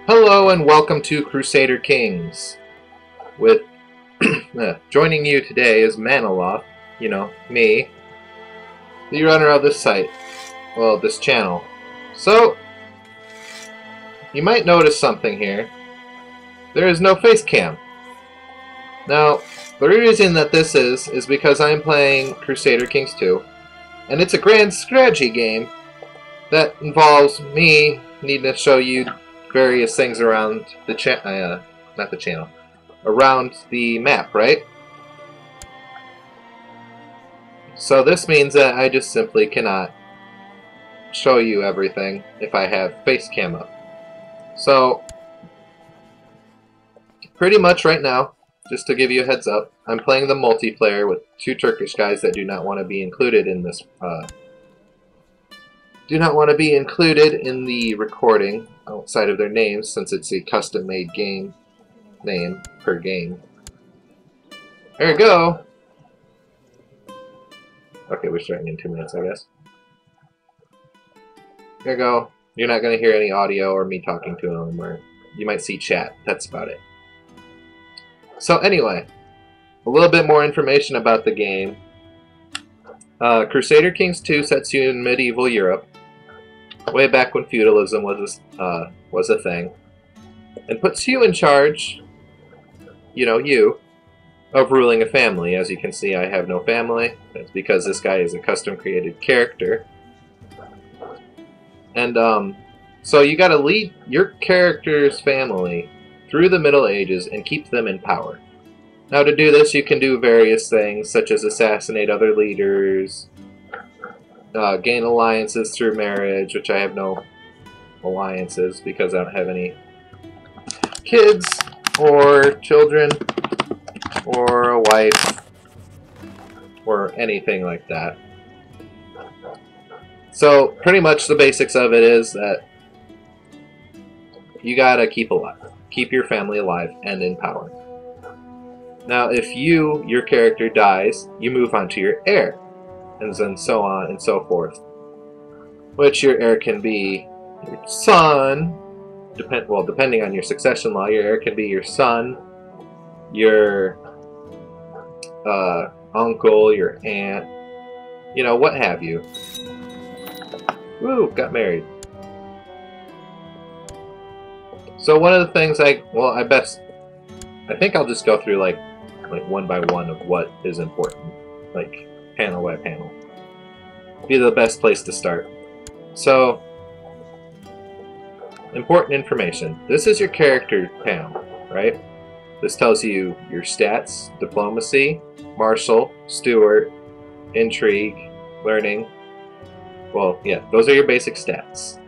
Hello and welcome to Crusader Kings. With joining you today is Maniloth, me, the runner of this site, well, this channel. So, you might notice something here. There is no face cam. Now, the reason that this is because I'm playing Crusader Kings 2, and it's a grand strategy game that involves me needing to show you various things around the around the map, right? So this means that I just simply cannot show you everything if I have face cam up. So pretty much right now, just to give you a heads up, I'm playing the multiplayer with two Turkish guys that do not want to be included in this the recording outside of their names, since it's a custom-made game name per game. There we go. Okay, we're starting in 2 minutes, I guess. There we go. You're not going to hear any audio or me talking to them, or you might see chat. That's about it. So anyway, a little bit more information about the game. Crusader Kings 2 sets you in medieval Europe, way back when feudalism was a thing, and puts you in charge, you, of ruling a family. As you can see, I have no family. That's because this guy is a custom-created character. And, so you gotta lead your character's family through the Middle Ages and keep them in power. Now, to do this, you can do various things, such as assassinate other leaders, gain alliances through marriage, which I have no alliances because I don't have any kids or children or a wife or anything like that. So pretty much the basics of it is that you gotta keep your family alive and in power. Now if your character dies, you move on to your heir, and then so on and so forth. Which your heir can be your son, depending on your succession law, your heir can be your son, your uncle, your aunt, what have you. Woo, got married. So one of the things I think I'll just go through like one by one of what is important, like panel by panel. Be the best place to start. So, important information. This is your character panel, right? This tells you your stats: diplomacy, martial, steward, intrigue, learning. Well, yeah, those are your basic stats.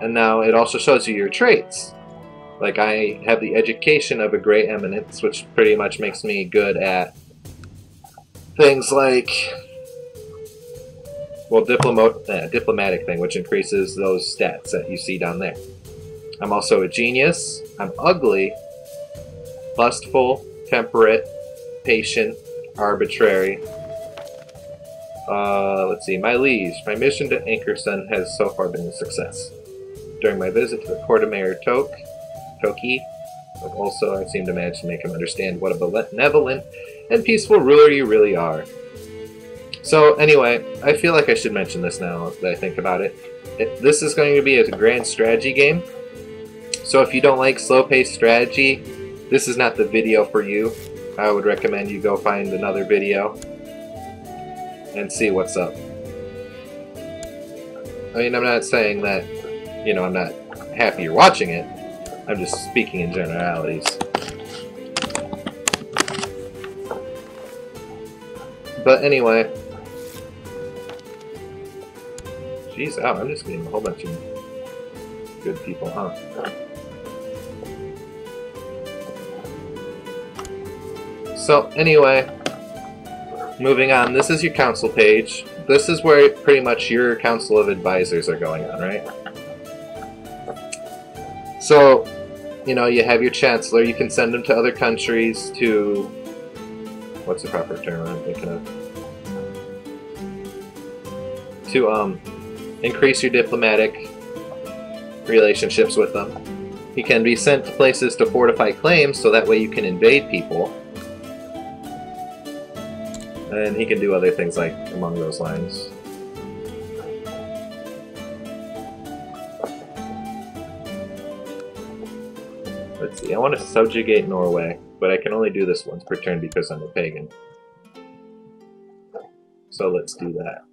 And now it also shows you your traits. Like, I have the education of a great eminence, which pretty much makes me good at things like, well, diplomatic thing, which increases those stats that you see down there. I'm also a genius. I'm ugly, lustful, temperate, patient, arbitrary. Let's see, my liege. My mission to Ankerson has so far been a success. During my visit to the court of Mayor Toki, but also I seem to manage to make him understand what a benevolent and peaceful ruler you really are. So anyway, I feel like I should mention this now that I think about it. This is going to be a grand strategy game, so if you don't like slow-paced strategy, this is not the video for you. I would recommend you go find another video and see what's up. I mean, I'm not saying that, I'm not happy you're watching it. I'm just speaking in generalities. But anyway, jeez, I'm just getting a whole bunch of good people, huh? So anyway, moving on. This is your council page. This is where pretty much your council of advisors are going on, right? So, you have your chancellor. You can send them to other countries to, what's the proper term I'm thinking of? To increase your diplomatic relationships with them. He can be sent to places to fortify claims, so that way you can invade people. And he can do other things like among those lines. Let's see, I want to subjugate Norway, but I can only do this once per turn because I'm a pagan. So let's do that.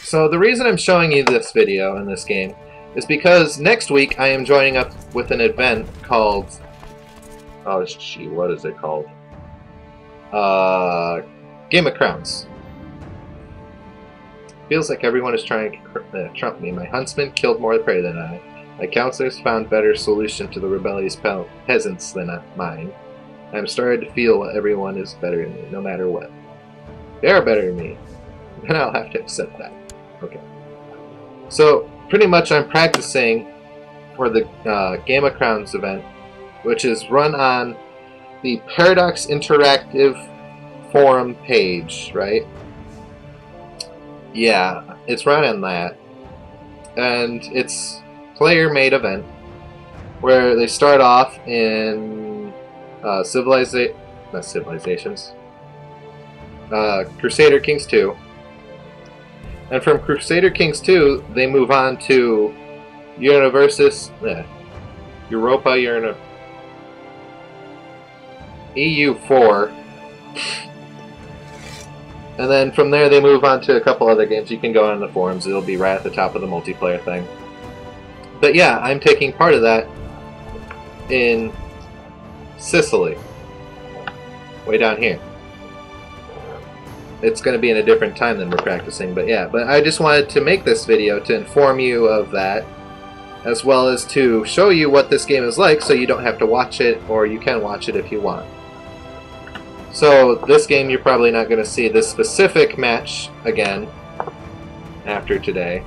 So the reason I'm showing you this video in this game is because next week I am joining up with an event called... oh gee, what is it called? Game of Crowns. Feels like everyone is trying to trump me. My huntsman killed more prey than I. My counselors found better solution to the rebellious peasants than mine. I am starting to feel everyone is better than me, no matter what. They are better than me. Then I'll have to accept that. Okay. So, pretty much I'm practicing for the Game of Crowns event, which is run on the Paradox Interactive forum page, right? Yeah, it's run on that. And it's player-made event where they start off in Crusader Kings 2. And from Crusader Kings 2, they move on to EU4. And then from there they move on to a couple other games. You can go on the forums, it'll be right at the top of the multiplayer thing. But yeah, I'm taking part of that in Sicily. Way down here. It's going to be in a different time than we're practicing, but yeah. But I just wanted to make this video to inform you of that, as well as to show you what this game is like so you don't have to watch it, or you can watch it if you want. So this game you're probably not going to see this specific match again after today,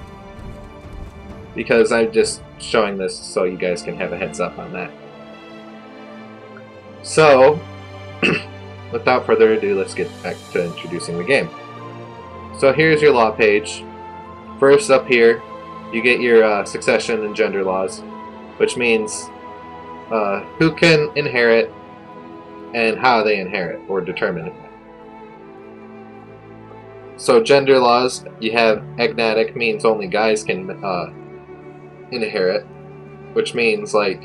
because I'm just showing this so you guys can have a heads up on that. So without further ado, let's get back to introducing the game. So here's your law page. First up here you get your succession and gender laws, which means who can inherit and how they inherit, or determine it. So gender laws, you have agnatic, means only guys can inherit, which means, like,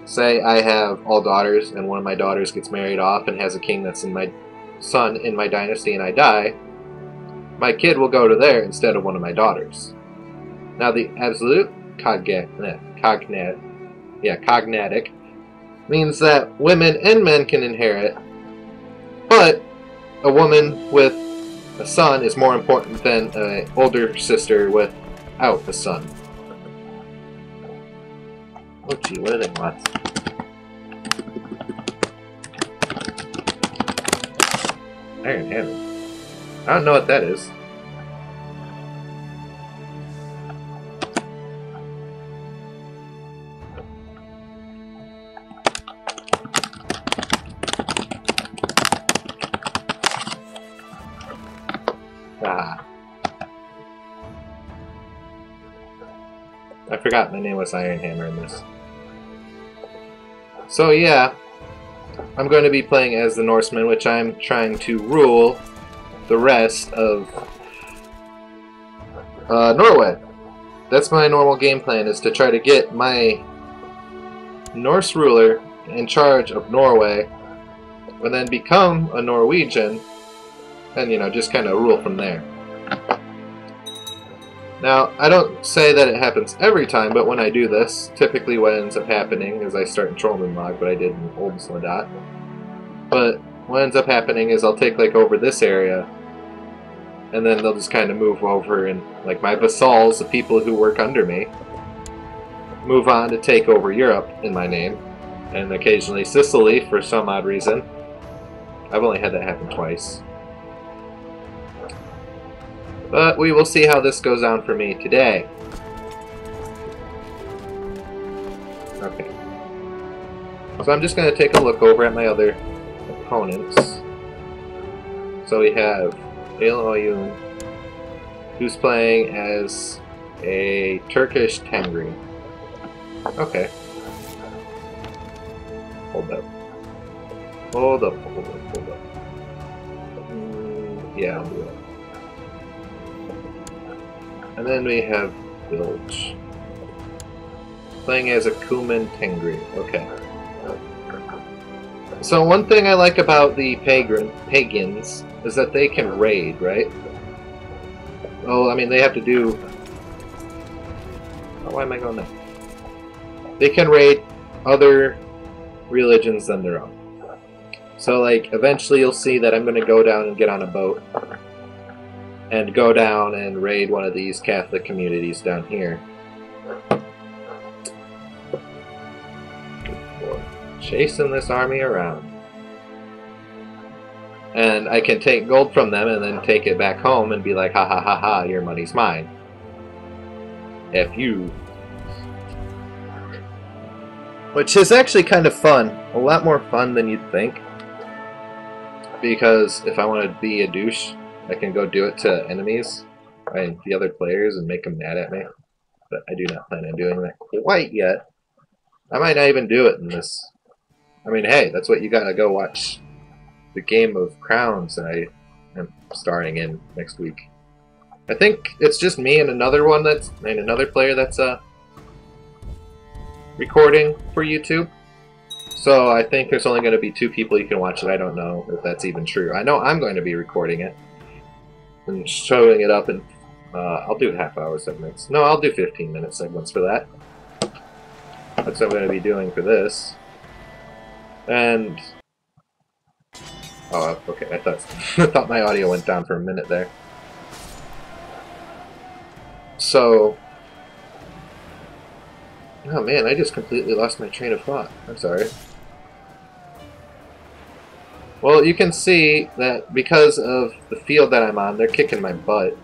say I have all daughters and one of my daughters gets married off and has a king that's in my son in my dynasty and I die, my kid will go to there instead of one of my daughters. Now the absolute cognatic means that women and men can inherit, but a woman with a son is more important than an older sister without a son. Oh gee, what do they want? Iron Hammer. I don't know what that is. I forgot my name was Iron Hammer in this. So yeah, I'm going to be playing as the Norseman, which I'm trying to rule the rest of Norway. That's my normal game plan, is to try to get my Norse ruler in charge of Norway, and then become a Norwegian, and, you know, just kind of rule from there. Now, I don't say that it happens every time, but when I do this, typically what ends up happening is I start in Trollman log, but I did in Old Sladat. But what ends up happening is I'll take, like, over this area, and then they'll just kind of move over, and, like, my vassals, the people who work under me, move on to take over Europe in my name, and occasionally Sicily for some odd reason. I've only had that happen twice. But we will see how this goes down for me today. Okay. So I'm just going to take a look over at my other opponents. So we have Ale Oyun, who's playing as a Turkish Tengri. Okay. Hold up. Hold up, hold up, hold up. Yeah, I'll do it. And then we have Bilge. Playing as a Kuman Tengri. Okay. So one thing I like about the pagans is that they can raid, right? Oh, I mean, they have to do... Oh, why am I going there? They can raid other religions than their own. So, like, eventually you'll see that I'm going to go down and get on a boat and go down and raid one of these Catholic communities down here. Chasing this army around. And I can take gold from them and then take it back home and be like, ha ha ha ha, your money's mine. F you. Which is actually kind of fun. A lot more fun than you'd think. Because if I want to be a douche, I can go do it to enemies and the other players and make them mad at me. But I do not plan on doing that quite yet. I might not even do it in this. I mean, hey, that's what you gotta go watch. The Game of Crowns that I am starring in next week. I think it's just me and another player that's recording for YouTube. So I think there's only going to be 2 people you can watch it. I don't know if that's even true. I know I'm going to be recording it and showing it up, and I'll do half-hour segments. No, I'll do 15-minute segments for that. That's what I'm going to be doing for this. And oh, okay. I thought my audio went down for a minute there. So, oh man, I just completely lost my train of thought. I'm sorry. Well, you can see that because of the field that I'm on, they're kicking my butt.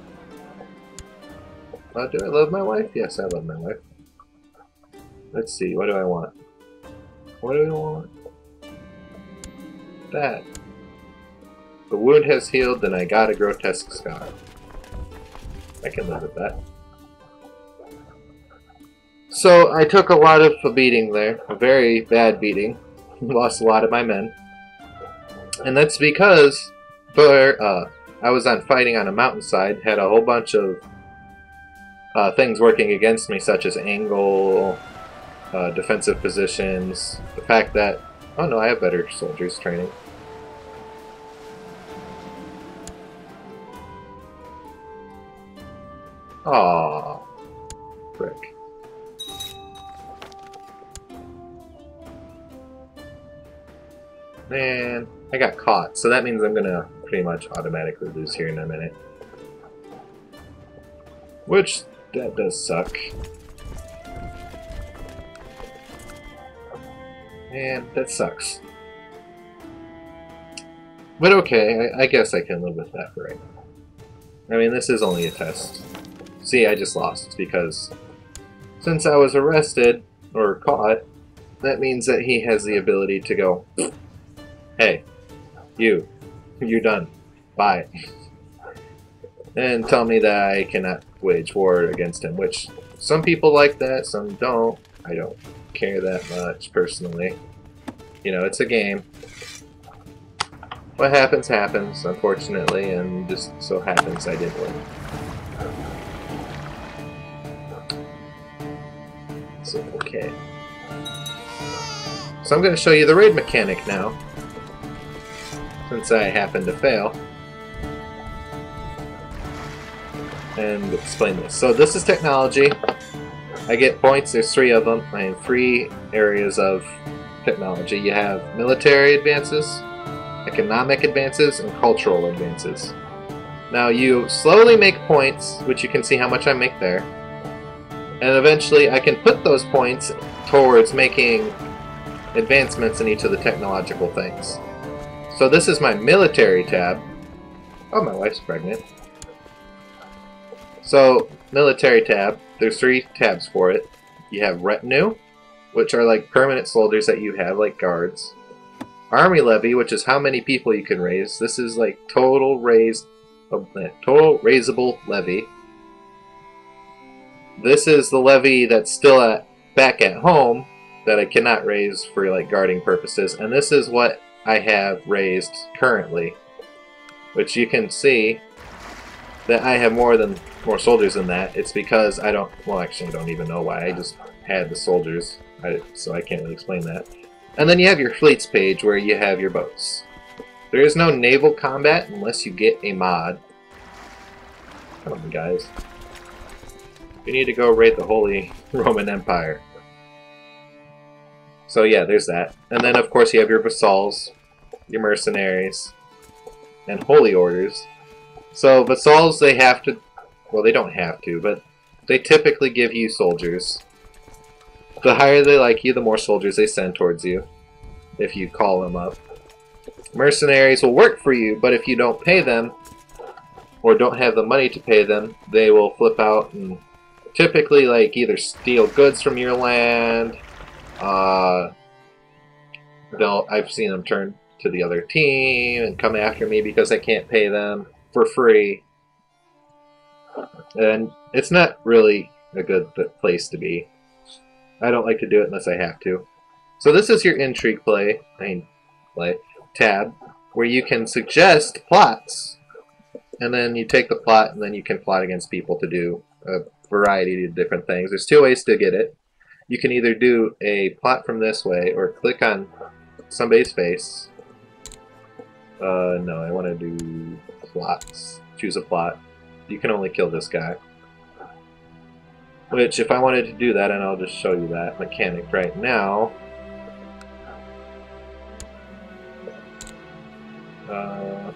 Do I love my wife? Yes, I love my wife. Let's see, what do I want? What do I want? That. The wound has healed, and I got a grotesque scar. I can live with that. So, I took a lot of a beating there. A very bad beating. Lost a lot of my men. And that's because I was fighting on a mountainside, had a whole bunch of things working against me, such as angle, defensive positions, the fact that... Oh no, I have better soldiers training. Aww. Frick. Man, I got caught, so that means I'm gonna pretty much automatically lose here in a minute. Which, that does suck. Man, that sucks. But okay, I guess I can live with that for right now. I mean, this is only a test. See, I just lost. It's because since I was arrested, or caught, that means that he has the ability to go, hey, you're done. Bye. And tell me that I cannot wage war against him, which some people like that, some don't. I don't care that much, personally. You know, it's a game. What happens, happens, unfortunately, and just so happens I did win. So, okay. So I'm going to show you the raid mechanic now, since I happened to fail, and explain this. So this is technology. I get points, there's 3 of them, I have 3 areas of technology. You have military advances, economic advances, and cultural advances. Now you slowly make points, which you can see how much I make there, and eventually I can put those points towards making advancements in each of the technological things. So this is my military tab. Oh, my wife's pregnant. So, military tab, there's 3 tabs for it. You have retinue, which are like permanent soldiers that you have, like guards. Army levy, which is how many people you can raise. This is like total raisable levy. this is the levy that's still back at home that I cannot raise for like guarding purposes, and this is what I have raised currently, which you can see that I have more soldiers than that. It's because I don't, well actually I don't even know why, I just had the soldiers, so I can't really explain that. And then you have your fleets page where you have your boats. There is no naval combat unless you get a mod. Come on guys. You need to go raid the Holy Roman Empire. So yeah, there's that. And then of course you have your vassals, your mercenaries, and holy orders. So vassals, they have to, well they don't have to, but they typically give you soldiers. The higher they like you, the more soldiers they send towards you, if you call them up. Mercenaries will work for you, but if you don't pay them, or don't have the money to pay them, they will flip out and typically like either steal goods from your land, I've seen them turn to the other team and come after me because I can't pay them for free. And it's not really a good place to be. I don't like to do it unless I have to. So this is your intrigue tab, where you can suggest plots, and then you take the plot and then you can plot against people to do a variety of different things. There's two ways to get it. You can either do a plot from this way, or click on somebody's face. No, I want to do plots. Choose a plot. You can only kill this guy. Which, if I wanted to do that, and I'll just show you that mechanic right now.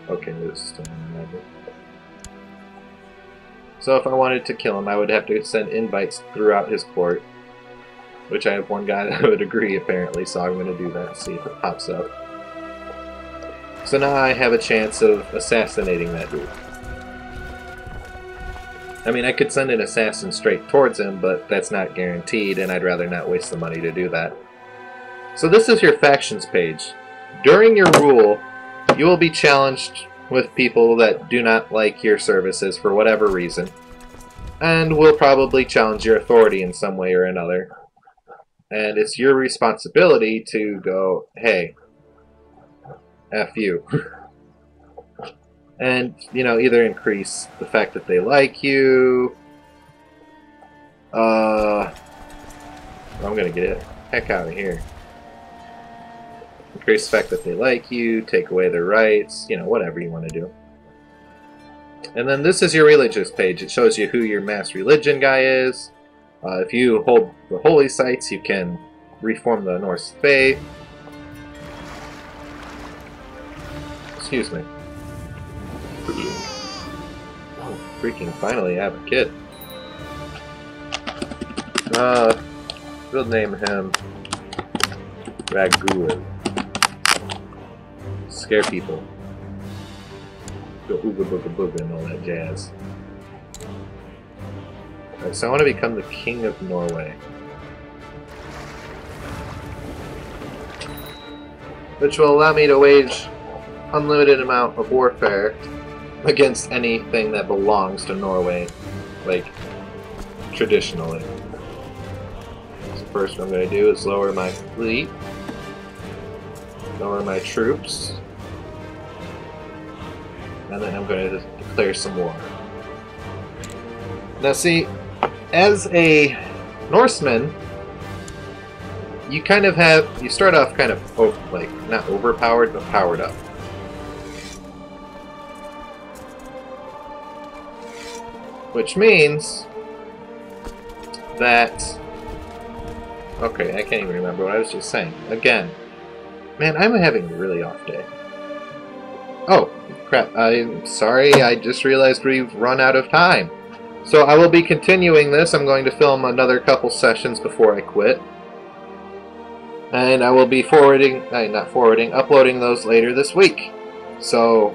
Okay, this is still magic. So if I wanted to kill him, I would have to send invites throughout his court. Which I have one guy that would agree, apparently, so I'm going to do that, see if it pops up. So now I have a chance of assassinating that dude. I mean, I could send an assassin straight towards him, but that's not guaranteed, and I'd rather not waste the money to do that. So this is your factions page. During your rule, you will be challenged with people that do not like your services for whatever reason, and will probably challenge your authority in some way or another. And it's your responsibility to go, hey, F you. And, you know, either increase the fact that they like you. I'm gonna get the heck out of here. Increase the fact that they like you, take away their rights, you know, whatever you want to do. And then this is your religious page. It shows you who your mass religion guy is. If you hold the holy sites, you can reform the Norse faith. Excuse me. Oh, freaking finally I have a kid. We'll name him Raguel. Scare people. Go ooga booga booga and all that jazz. Alright, so I want to become the King of Norway. Which will allow me to wage unlimited amount of warfare against anything that belongs to Norway, like, traditionally. So first what I'm going to do is lower my fleet, lower my troops, and then I'm going to declare some war. Now see, as a Norseman, you kind of have, you start off kind of, like, not overpowered, but powered up. Which means that, okay, I can't even remember what I was just saying. Again, man, I'm having a really off day. Oh, crap, I'm sorry, I just realized we've run out of time. So I will be continuing this. I'm going to film another couple sessions before I quit. And I will be uploading those later this week. So,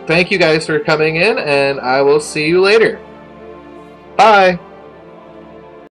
thank you guys for coming in, and I will see you later. Bye!